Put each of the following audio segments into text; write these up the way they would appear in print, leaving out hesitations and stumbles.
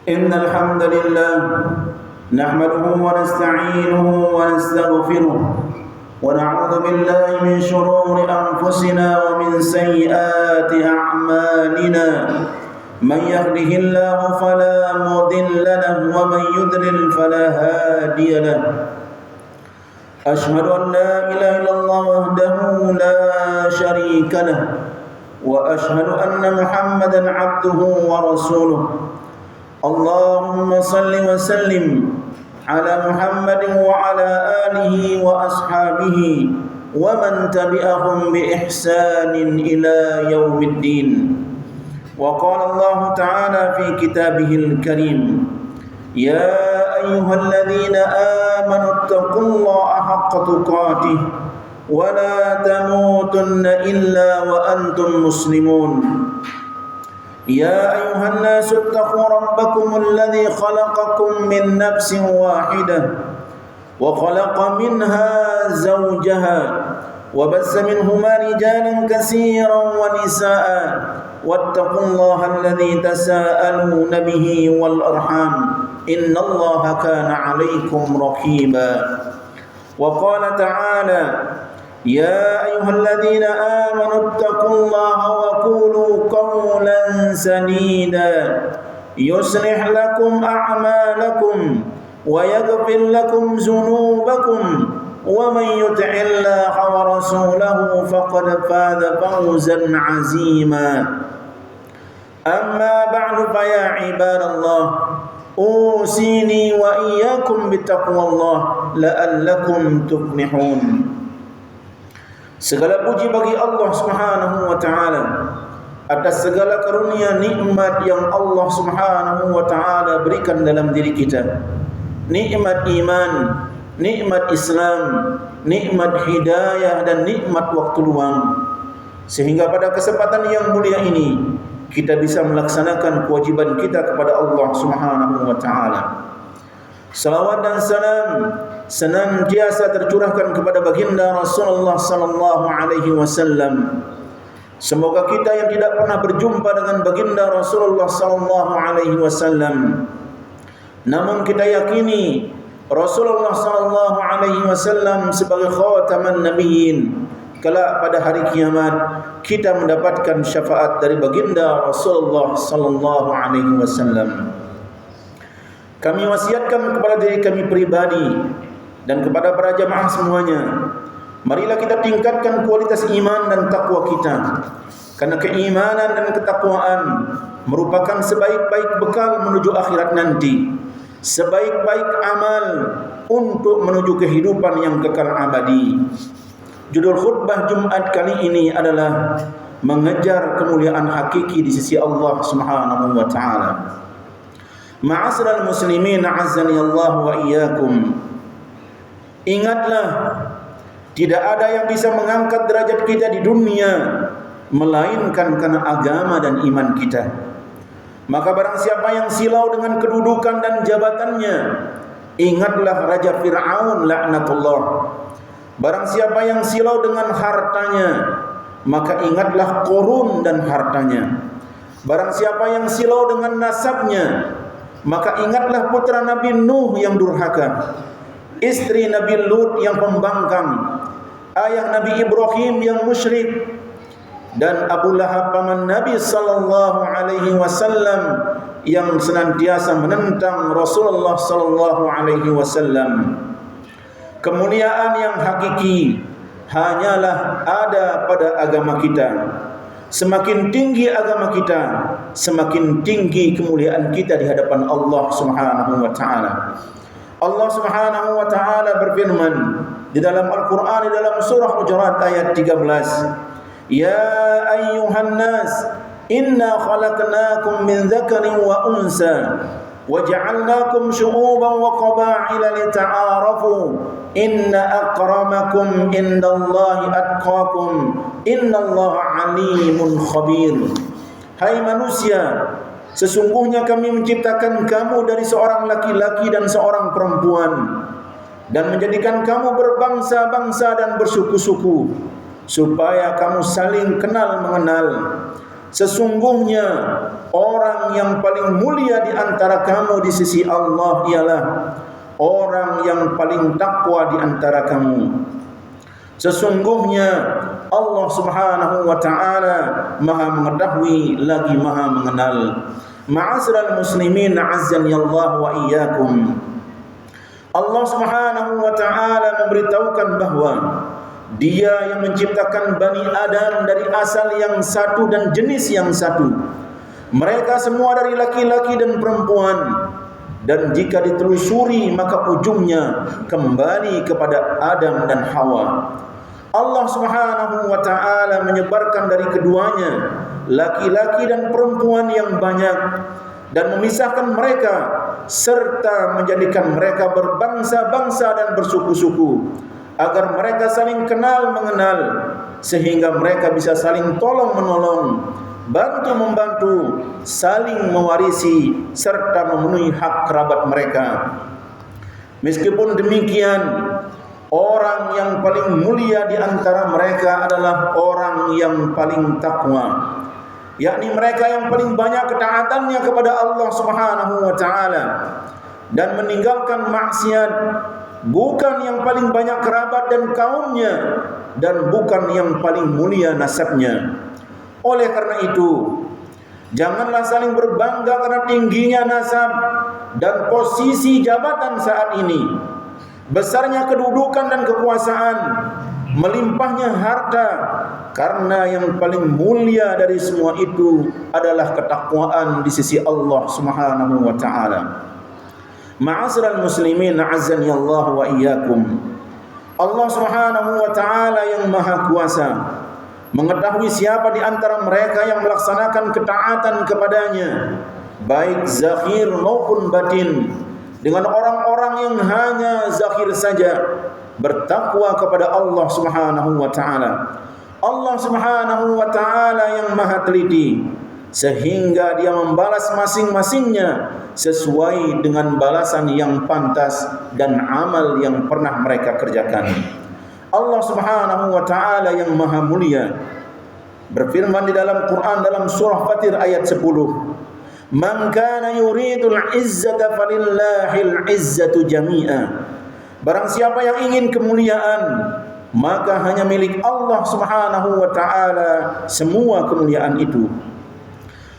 إن الحمد لله نحمده ونستعينه ونستغفره ونعوذ بالله من شرور أنفسنا ومن سيئات أعمالنا من يهده الله فلا مضل له ومن يضلل فلا هادي له أشهد أن لا إله إلا الله وحده لا شريك له وأشهد أن محمدا عبده ورسوله اللهم صل وسلم على محمد وعلى آله وأصحابه ومن تبعهم بإحسان إلى يوم الدين. وقال الله تعالى في كتابه الكريم: يا أيها الذين آمنوا اتقوا الله حق تقاته ولا تموتن إلا وأنتم مسلمون. يا أيها الناس اتقوا ربكم الذي خلقكم من نفس واحدة وخلق منها زوجها وبث منهما رجالا كثيرا ونساء واتقوا الله الذي تساءلون به والأرحام إن الله كان عليكم رقيبا. وقال تعالى: يا أيها الذين آمنوا اتقوا الله وقولوا قولا سديدا يصلح لكم أعمالكم ويغفر لكم ذنوبكم ومن يطع الله ورسوله فقد فاز فوزا عظيما. أما بعد فيا عباد الله أوصيني وإياكم بتقوى الله لعلكم تفلحون. Segala puji bagi Allah Subhanahu wa taala atas segala karunia nikmat yang Allah Subhanahu wa taala berikan dalam diri kita. Nikmat iman, nikmat Islam, nikmat hidayah dan nikmat waktu luang. Sehingga pada kesempatan yang mulia ini kita bisa melaksanakan kewajiban kita kepada Allah Subhanahu wa taala. Salawat dan salam senantiasa tercurahkan kepada baginda Rasulullah sallallahu alaihi wasallam. Semoga kita yang tidak pernah berjumpa dengan baginda Rasulullah sallallahu alaihi wasallam, namun kita yakini Rasulullah sallallahu alaihi wasallam sebagai khataman nabiyyin, kelak pada hari kiamat kita mendapatkan syafaat dari baginda Rasulullah sallallahu alaihi wasallam. Kami wasiatkan kepada diri kami pribadi dan kepada para jamaah semuanya, marilah kita tingkatkan kualitas iman dan takwa kita, karena keimanan dan ketakwaan merupakan sebaik-baik bekal menuju akhirat nanti, sebaik-baik amal untuk menuju kehidupan yang kekal abadi. Judul khutbah Jumat kali ini adalah mengejar kemuliaan hakiki di sisi Allah Subhanahu wa taala. Ma'asyiral muslimin, a'azzani Allah wa iyyakum. Ingatlah, tidak ada yang bisa mengangkat derajat kita di dunia melainkan karena agama dan iman kita. Maka barang siapa yang silau dengan kedudukan dan jabatannya, ingatlah Raja Fir'aun laknatullah. Barang siapa yang silau dengan hartanya, maka ingatlah Qarun dan hartanya. Barang siapa yang silau dengan nasabnya, maka ingatlah putra Nabi Nuh yang durhaka, istri Nabi Lut yang pembangkang, ayah Nabi Ibrahim yang musyrik, dan Abu Lahab paman Nabi sallallahu alaihi wasallam yang senantiasa menentang Rasulullah sallallahu alaihi wasallam. Kemuliaan yang hakiki hanyalah ada pada agama kita. Semakin tinggi agama kita, semakin tinggi kemuliaan kita di hadapan Allah Subhanahu wa taala. Allah Subhanahu wa taala berfirman di dalam Al-Qur'an, di dalam surah Hujurat ayat 13, "Ya ayyuhan nas, inna khalaqnakum min dzakarin wa unsa waja'alnakum syu'uban wa qaba'ila lita'arafu inna akramakum indallahi atqakum innallaha alimun khabir." Hai manusia, sesungguhnya kami menciptakan kamu dari seorang laki-laki dan seorang perempuan, dan menjadikan kamu berbangsa-bangsa dan bersuku-suku, supaya kamu saling kenal mengenal. Sesungguhnya orang yang paling mulia di antara kamu di sisi Allah ialah orang yang paling takwa di antara kamu. Sesungguhnya Allah Subhanahu wa ta'ala Maha mengetahui lagi Maha mengenal. Ma'asyiral muslimin, a'azzani Allah wa iyyakum. Allah Subhanahu wa ta'ala memberitahukan bahwa Dia yang menciptakan Bani Adam dari asal yang satu dan jenis yang satu. Mereka semua dari laki-laki dan perempuan. Dan jika ditelusuri maka ujungnya kembali kepada Adam dan Hawa. Allah Subhanahu wa ta'ala menyebarkan dari keduanya laki-laki dan perempuan yang banyak dan memisahkan mereka serta menjadikan mereka berbangsa-bangsa dan bersuku-suku agar mereka saling kenal mengenal sehingga mereka bisa saling tolong menolong, bantu membantu, saling mewarisi serta memenuhi hak kerabat mereka. Meskipun demikian, orang yang paling mulia di antara mereka adalah orang yang paling takwa, yakni mereka yang paling banyak ketaatannya kepada Allah Subhanahu wa ta'ala dan meninggalkan maksiat, bukan yang paling banyak kerabat dan kaumnya, dan bukan yang paling mulia nasabnya. Oleh karena itu, janganlah saling berbangga karena tingginya nasab dan posisi jabatan saat ini, besarnya kedudukan dan kekuasaan, melimpahnya harta, karena yang paling mulia dari semua itu adalah ketakwaan di sisi Allah Subhanahu wa ta'ala. Ma'asyiral muslimin, a'azzani Allah wa iyyakum. Allah Subhanahu wa ta'ala yang maha kuasa mengetahui siapa di antara mereka yang melaksanakan ketaatan kepadanya, baik zahir maupun batin, dengan orang-orang yang hanya zahir saja bertakwa kepada Allah Subhanahu wa ta'ala. Allah Subhanahu wa ta'ala yang maha teliti sehingga Dia membalas masing-masingnya sesuai dengan balasan yang pantas dan amal yang pernah mereka kerjakan. Allah Subhanahu wa ta'ala yang maha mulia berfirman di dalam Quran dalam surah Fatir ayat 10, "Man kana yuridul izzata falillahil izzatu jami'a." Barang siapa yang ingin kemuliaan, maka hanya milik Allah Subhanahu wa ta'ala semua kemuliaan itu.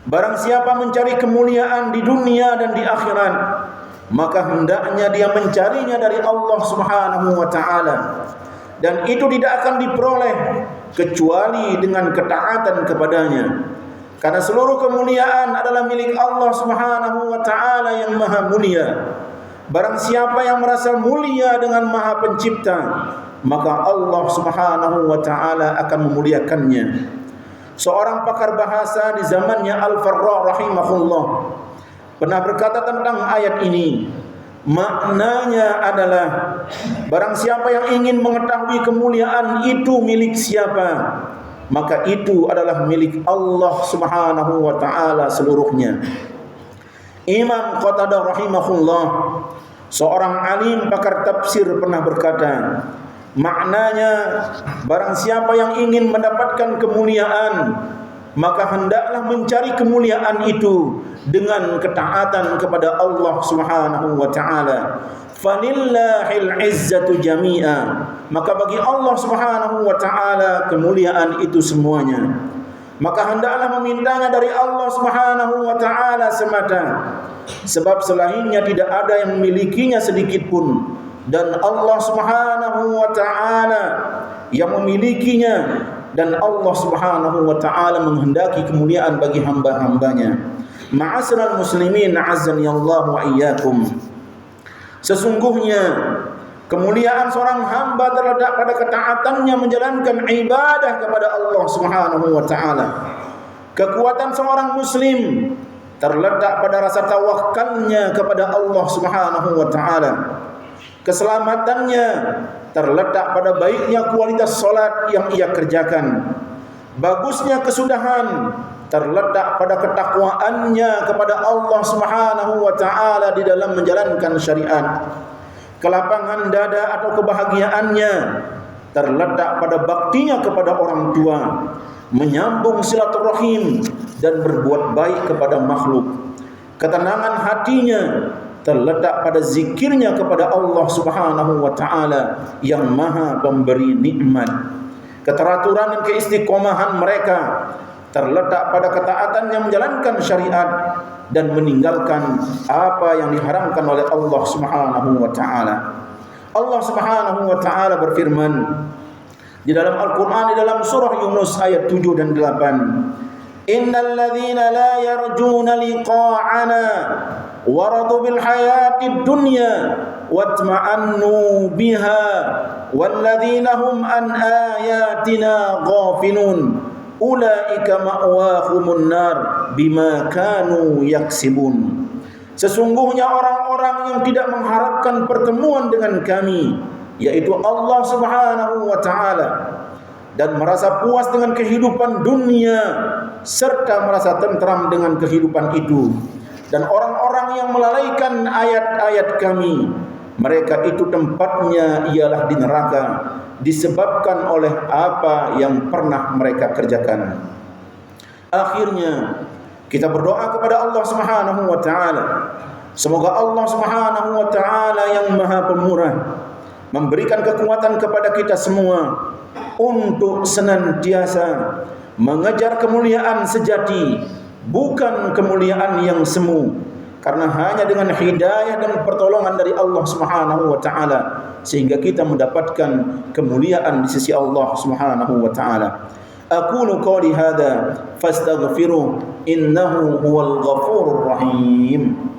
Barang siapa mencari kemuliaan di dunia dan di akhirat, maka hendaknya dia mencarinya dari Allah Subhanahu wa ta'ala, dan itu tidak akan diperoleh kecuali dengan ketaatan kepadanya, karena seluruh kemuliaan adalah milik Allah Subhanahu wa ta'ala yang maha mulia. Barang siapa yang merasa mulia dengan maha pencipta, maka Allah Subhanahu wa ta'ala akan memuliakannya. Seorang pakar bahasa di zamannya Al-Farra rahimahullah pernah berkata tentang ayat ini, maknanya adalah barang siapa yang ingin mengetahui kemuliaan itu milik siapa, maka itu adalah milik Allah Subhanahu wa ta'ala seluruhnya. Imam Qatadah rahimahullah, seorang alim pakar tafsir, pernah berkata, maknanya barang siapa yang ingin mendapatkan kemuliaan, maka hendaklah mencari kemuliaan itu dengan ketaatan kepada Allah Subhanahu wa ta'ala. Falillahil izzatu jami'a, maka bagi Allah Subhanahu wa ta'ala kemuliaan itu semuanya. Maka hendaklah memintanya dari Allah Subhanahu wa ta'ala semata, sebab selainnya tidak ada yang memilikinya sedikit pun, dan Allah Subhanahu wa ta'ala yang memilikinya, dan Allah Subhanahu wa ta'ala menghendaki kemuliaan bagi hamba-hambanya. Ma'asyiral muslimin, a'azzani Allah wa iyyakum. Sesungguhnya kemuliaan seorang hamba terletak pada ketaatannya menjalankan ibadah kepada Allah Subhanahu wa ta'ala. Kekuatan seorang muslim terletak pada rasa tawakalnya kepada Allah Subhanahu wa ta'ala. Keselamatannya terletak pada baiknya kualitas solat yang ia kerjakan. Bagusnya kesudahan terletak pada ketakwaannya kepada Allah Subhanahu wa ta'ala di dalam menjalankan syariat. Kelapangan dada atau kebahagiaannya terletak pada baktinya kepada orang tua. menyambung silaturahim dan berbuat baik kepada makhluk. Ketenangan hatinya terletak pada zikirnya kepada Allah Subhanahu wa taala yang Maha Pemberi nikmat. Keteraturan dan keistiqomahan mereka terletak pada ketaatan yang menjalankan syariat dan meninggalkan apa yang diharamkan oleh Allah Subhanahu wa taala. Allah Subhanahu wa taala berfirman di dalam Al-Qur'an, di dalam surah Yunus ayat 7 dan 8, innal ladzina la yarjuna liqa'ana waradu bil hayatid dunya watma'annu biha walladzina hum an ayatina ghafilun ulaika ma'wahumun nar bima kanu yaksibun. Sesungguhnya orang-orang yang tidak mengharapkan pertemuan dengan kami, yaitu Allah Subhanahu wa taala, dan merasa puas dengan kehidupan dunia serta merasa tentram dengan kehidupan itu, dan orang-orang yang melalaikan ayat-ayat kami, mereka itu tempatnya ialah di neraka disebabkan oleh apa yang pernah mereka kerjakan. Akhirnya kita berdoa kepada Allah Subhanahu wa taala, semoga Allah Subhanahu wa taala yang Maha Pemurah memberikan kekuatan kepada kita semua untuk senantiasa mengejar kemuliaan sejati, bukan kemuliaan yang semu. Karena hanya dengan hidayah dan pertolongan dari Allah Subhanahu wa taala sehingga kita mendapatkan kemuliaan di sisi Allah Subhanahu wa taala. Aqulu qawli hadza fastaghfiruh innahu huwal ghafurur rahim.